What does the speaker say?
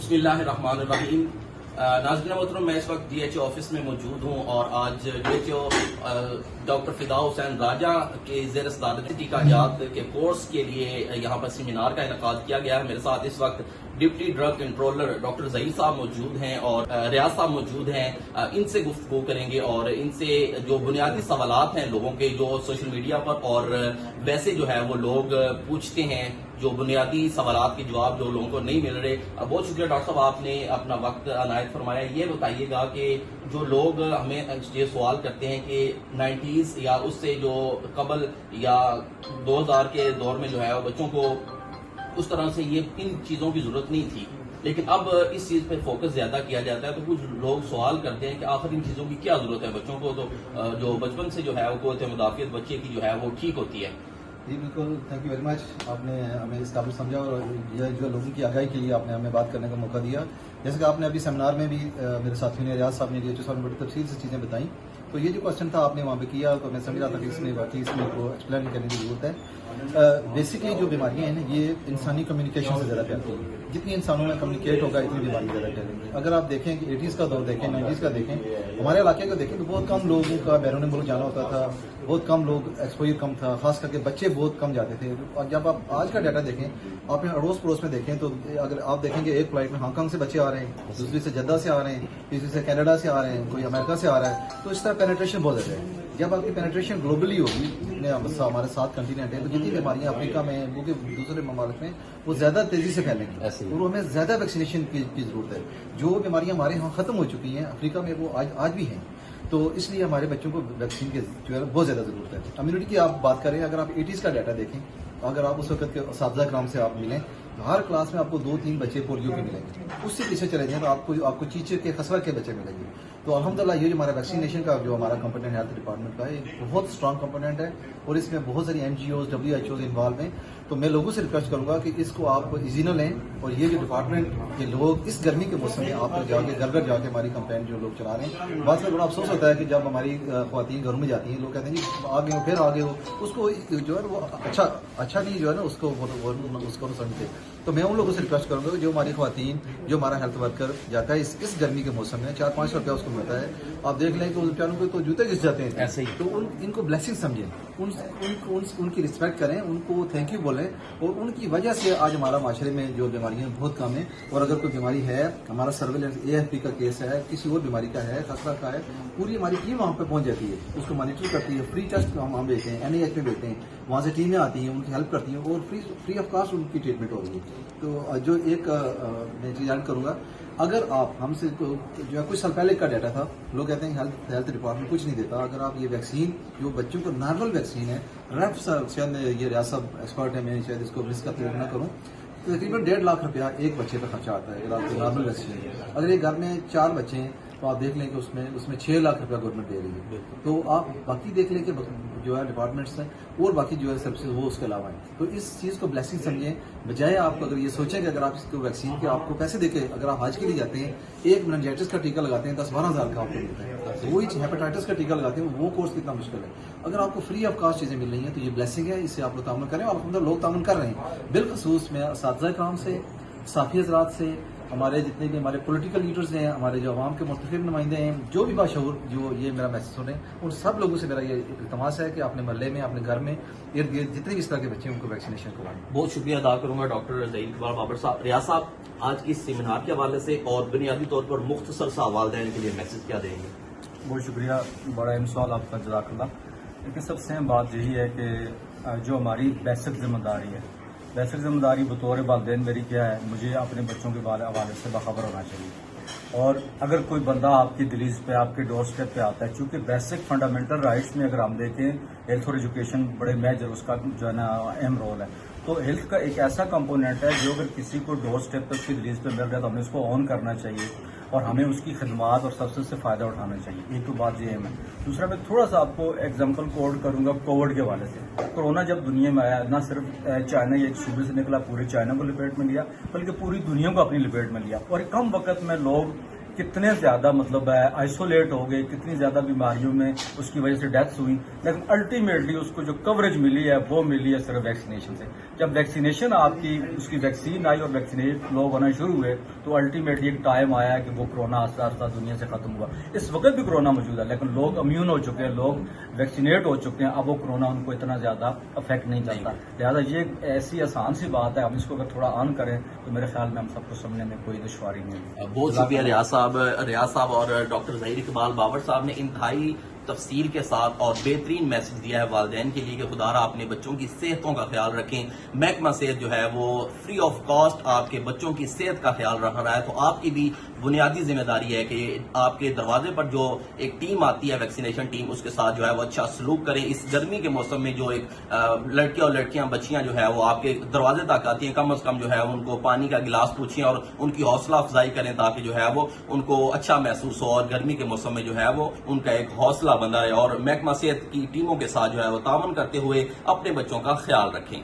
بسم اللہ الرحمن الرحیم۔ ناظرین محترم، میں اس وقت DHO آفس میں موجود ہوں اور آج DHO ڈاکٹر فدا حسین راجہ کے زیر صدارت ٹیکہ جات کے کورس کے لیے یہاں پر سیمینار کا انعقاد کیا گیا ہے۔ میرے ساتھ اس وقت deputy drug controller doctor Zaheer صاحب موجود ہیں اور ریاض صاحب موجود ہیں۔ ان سے گفتگو کریں گے اور ان سے جو بنیادی سوالات ہیں لوگوں کے جو سوشل میڈیا پر اور ویسے جو ہے وہ لوگ پوچھتے ہیں، جو بنیادی سوالات کے جواب جو لوگوں کو نہیں مل رہے۔ بہت شکریہ ڈاکٹر صاحب، آپ نے اپنا وقت عنایت فرمایا۔ یہ بتائیے گا کہ جو لوگ ہمیں یہ سوال کرتے ہیں کہ 90s یا اس سے جو قبل یا 2000 کے دور میں جو ہے بچوں کو اس طرح سے یہ ان چیزوں کی ضرورت نہیں تھی، لیکن اب اس چیز پہ فوکس زیادہ کیا جاتا ہے، تو کچھ لوگ سوال کرتے ہیں کہ آخر ان چیزوں کی کیا ضرورت ہے بچوں کو، تو جو بچپن سے جو ہے وہ قوت مدافعت بچے کی جو ہے وہ ٹھیک ہوتی ہے۔ جی بالکل، تھینک یو ویری مچ، آپ نے ہمیں اس قابل سمجھا اور یہ جو لوگوں کی آگاہی کے لیے آپ نے ہمیں بات کرنے کا موقع دیا۔ جیسے کہ آپ نے ابھی سیمینار میں بھی میرے ساتھی نے ریاض صاحب نے DHO صاحب نے بڑی تفصیل سے چیزیں بتائیں، تو یہ جو کوشچن تھا آپ نے وہاں پہ کیا تو میں سمجھ رہا تھا کہ اس میں واقعی اس میں کو ایکسپلین کرنے کی ضرورت ہے۔ بیسکلی جو بیماریاں ہیں یہ انسانی کمیونیکیشن سے زیادہ پھیلتی ہیں، جتنی انسانوں میں کمیونیکیٹ ہوگا اتنی بیماری زیادہ پھیلیں گی۔ اگر آپ دیکھیں کہ 80s کا دور دیکھیں، 90s کا دیکھیں، ہمارے علاقے کا دیکھیں تو بہت کم لوگوں کا بیرون ملک جانا ہوتا تھا، بہت کم لوگ ایکسپوجر کم تھا، خاص کر کے بچے بہت کم جاتے تھے۔ اور جب آپ آج کا ڈیٹا دیکھیں، آپ نے اڑوس پڑوس میں دیکھیں تو اگر آپ دیکھیں کہ ایک فلائٹ میں ہانگ کانگ سے بچے آ رہے ہیں، دوسری سے جدہ سے آ رہے ہیں، تیسری سے کینیڈا سے آ رہے ہیں، کوئی امریکہ سے آ رہا ہے، تو اس طرح پینیٹریشن بہت زیادہ ہے۔ جب آپ کی پینیٹریشن گلوبلی ہوگی، جتنے ہمارے 7 کنٹیننٹ ہیں، تو جتنی بیماریاں افریقہ میں وہ کہ دوسرے ممالک میں وہ زیادہ تیزی سے پھیلیں گی اور ہمیں زیادہ ویکسینیشن کی ضرورت ہے۔ جو بیماریاں ہمارے یہاں ختم ہو چکی ہیں افریقہ میں وہ آج بھی ہیں، تو اس لیے ہمارے بچوں کو ویکسین کی جو ہے بہت زیادہ ضرورت ہے۔ امیونٹی کی آپ بات کریں، اگر آپ 80s کا ڈیٹا دیکھیں، اگر آپ اس وقت کے اساتذہ کرام سے آپ ملیں تو ہر کلاس میں آپ کو 2-3 بچے پولیو کے ملیں گے، اس سے پیچھے چلے جائیں تو آپ کو چیچے کے خسرہ کے بچے ملیں گے۔ تو الحمدللہ یہ جو ہمارا ویکسینیشن کا جو ہمارا کمپوننٹ ہیلتھ ڈپارٹمنٹ کا ہے یہ بہت اسٹرانگ کمپوننٹ ہے اور اس میں بہت ساری NGOs WHOs انوالو ہیں۔ تو میں لوگوں سے ریکویسٹ کروں گا کہ اس کو آپ ایزی نہ لیں، اور یہ جو ڈپارٹمنٹ کے لوگ اس گرمی کے موسم میں آپ جا کے گھر جا کے ہماری کمپین جو لوگ چلا رہے ہیں، بعض میں بڑا افسوس ہوتا ہے کہ جب ہماری خواتین گھروں میں جاتی ہیں لوگ کہتے ہیں جی آگے ہو پھر آگے ہو، اس کو جو ہے وہ اچھا نہیں جو ہے نا اس کو سمجھتے۔ تو میں ان لوگوں سے ریکویسٹ کروں گا کہ جو ہماری خواتین جو ہمارا ہیلتھ ورکر جاتا ہے اس گرمی کے موسم میں 400-500 روپیہ اس کو ملتا ہے، آپ دیکھ لیں کہ ان بیچاروں کو تو جوتے گھس جاتے ہیں ایسے ہی، تو ان کو بلیسنگ سمجھیں، ان کی رسپیکٹ کریں، ان کو تھینک یو بولیں، اور ان کی وجہ سے آج ہمارا معاشرے میں جو بیماریاں بہت کم ہیں۔ اور اگر کوئی بیماری ہے، ہمارا سرویلنس AFP کا کیس ہے، کسی اور بیماری کا ہے، خطرہ کا ہے، پوری ہماری ٹیم وہاں پہ پہنچ جاتی ہے، اس کو مانیٹر کرتی ہے، فری ٹیسٹ ہم بھیجتے ہیں، NIH میں بھیجتے ہیں، وہاں سے ٹیمیں آتی ہیں، ان کی ہیلپ کرتی ہیں اور فری آف کاسٹ ان کی ٹریٹمنٹ ہو رہی ہے۔ تو جو ایک میں چیز ایڈ کروں گا، اگر آپ ہم سے جو ہے کچھ سال پہلے کا ڈیٹا تھا، لوگ کہتے ہیں ہیلتھ ڈپارٹمنٹ کچھ نہیں دیتا، اگر آپ یہ ویکسین جو بچوں کو نارمل ویکسین ہے، شاید یہ ریاست ایکسپرٹ ہے، میں شاید اس کو رسک کا تجربہ نہ کروں، تو تقریباً 1.5 لاکھ روپیہ ایک بچے کا خرچہ آتا ہے نارمل ویکسین۔ اگر ایک گھر میں 4 بچے ہیں تو آپ دیکھ لیں کہ اس میں 6 لاکھ روپیہ گورنمنٹ دے رہی ہے۔ تو آپ باقی دیکھ لیں کہ جو ہے ڈپارٹمنٹس ہیں اور باقی جو ہے سروسز وہ اس کے علاوہ ہیں، تو اس چیز کو بلیسنگ سمجھیں، بجائے آپ اگر یہ سوچیں کہ اگر آپ اس کو ویکسین کے آپ کو پیسے دے کے اگر آپ حج کے لیے جاتے ہیں، ایک مننجائٹس کا ٹیکہ لگاتے ہیں 10-12 ہزار کا آپ کو ملتا ہے، وہی ہیپاٹائٹس کا ٹیکہ لگاتے ہیں وہ کورس کتنا مشکل ہے۔ اگر آپ کو فری آف کاسٹ چیزیں مل رہی ہیں تو یہ بلیسنگ ہے، اس سے آپ لوگ تعاون کریں، اور الحمدللہ لوگ تعاون کر رہے ہیں۔ بالخصوص میں اساتذہ کرام سے، صحافی حضرات سے، ہمارے جتنے بھی ہمارے پولیٹیکل لیڈرز ہیں، ہمارے جو عوام کے مختلف نمائندے ہیں، جو بھی باشعور جو یہ میرا میسج سنیں، ان سب لوگوں سے میرا یہ التماس ہے کہ اپنے محلے میں، اپنے گھر میں ارد گرد جتنے بھی اس طرح کے بچے ہیں ان کو ویکسینیشن کروائیں۔ بہت شکریہ ادا کروں گا ڈاکٹر ظہیر بابر صاحب۔ ریاض صاحب، آج کی اس سیمینار کے حوالے سے اور بنیادی طور پر مختصر سا والدین کے لیے میسج کیا دیں گے؟ بہت شکریہ، بڑا اہم سوال آپ کا، جزاک اللہ۔ لیکن سب سے اہم بات یہی ہے کہ جو ہماری بیسک ذمہ داری ہے، بیسک ذمہ داری بطور والدین میری کیا ہے، مجھے اپنے بچوں کے حوالے سے باخبر ہونا چاہیے۔ اور اگر کوئی بندہ آپ کی دہلیز پہ، آپ کے ڈور اسٹیپ پہ آتا ہے، چونکہ بیسک فنڈامنٹل رائٹس میں اگر ہم دیکھیں ہیلتھ اور ایجوکیشن بڑے میجر اس کا جو ہے نا اہم رول ہے، تو ہیلتھ کا ایک ایسا کمپوننٹ ہے جو اگر کسی کو ڈور اسٹیپ پہ اس کی دہلیز پہ مل رہا ہے تو ہمیں اس کو آن کرنا چاہیے اور ہمیں اس کی خدمات اور سبسڈ سے فائدہ اٹھانا چاہیے۔ ایک تو بات یہ ہے۔ دوسرا میں تھوڑا سا آپ کو ایگزامپل کوٹ کروں گا کووڈ کے حوالے سے۔ کورونا جب دنیا میں آیا، نہ صرف چائنا ایک صوبے سے نکلا، پورے چائنا کو لپیٹ میں لیا، بلکہ پوری دنیا کو اپنی لپیٹ میں لیا، اور کم وقت میں لوگ کتنے زیادہ مطلب ہے آئسولیٹ ہو گئے, کتنی زیادہ بیماریوں میں اس کی وجہ سے ڈیتھس ہوئی, لیکن الٹیمیٹلی اس کو جو کوریج ملی ہے وہ ملی ہے صرف ویکسینیشن سے. جب ویکسینیشن آپ کی اس کی ویکسین آئی اور ویکسینیٹ لوگ ہونا شروع ہوئے تو الٹیمیٹلی ایک ٹائم آیا کہ وہ کرونا آہستہ آہستہ دنیا سے ختم ہوا. اس وقت بھی کرونا موجود ہے لیکن لوگ امیون ہو چکے ہیں, لوگ ویکسینیٹ ہو چکے ہیں, اب وہ کرونا ان کو اتنا زیادہ افیکٹ نہیں کرتا. لہٰذا یہ ایک ایسی آسان سی بات ہے, ہم اس کو اگر تھوڑا آن کریں تو میرے خیال میں ہم سب کو سمجھنے میں کوئی دشواری نہیں ہے. بہت شکریہ ریاض صاحب اور ڈاکٹر ظہیر اقبال بابر صاحب نے انتہائی تفصیل کے ساتھ اور بہترین میسج دیا ہے والدین کے لیے کہ خدا را اپنے بچوں کی صحتوں کا خیال رکھیں. محکمہ صحت جو ہے وہ فری آف کاسٹ آپ کے بچوں کی صحت کا خیال رکھ رہا ہے, تو آپ کی بھی بنیادی ذمہ داری ہے کہ آپ کے دروازے پر جو ایک ٹیم آتی ہے ویکسینیشن ٹیم, اس کے ساتھ جو ہے وہ اچھا سلوک کریں. اس گرمی کے موسم میں جو ایک لڑکے اور لڑکیاں بچیاں جو ہے وہ آپ کے دروازے تک آتی ہیں, کم از کم جو ہے ان کو پانی کا گلاس پوچھیں اور ان کی حوصلہ افزائی کریں تاکہ جو ہے وہ ان کو اچھا محسوس ہو اور گرمی کے موسم میں جو ہے وہ ان کا ایک حوصلہ بندہ ہے. اور محکمہ صحت کی ٹیموں کے ساتھ جو ہے وہ تعاون کرتے ہوئے اپنے بچوں کا خیال رکھیں.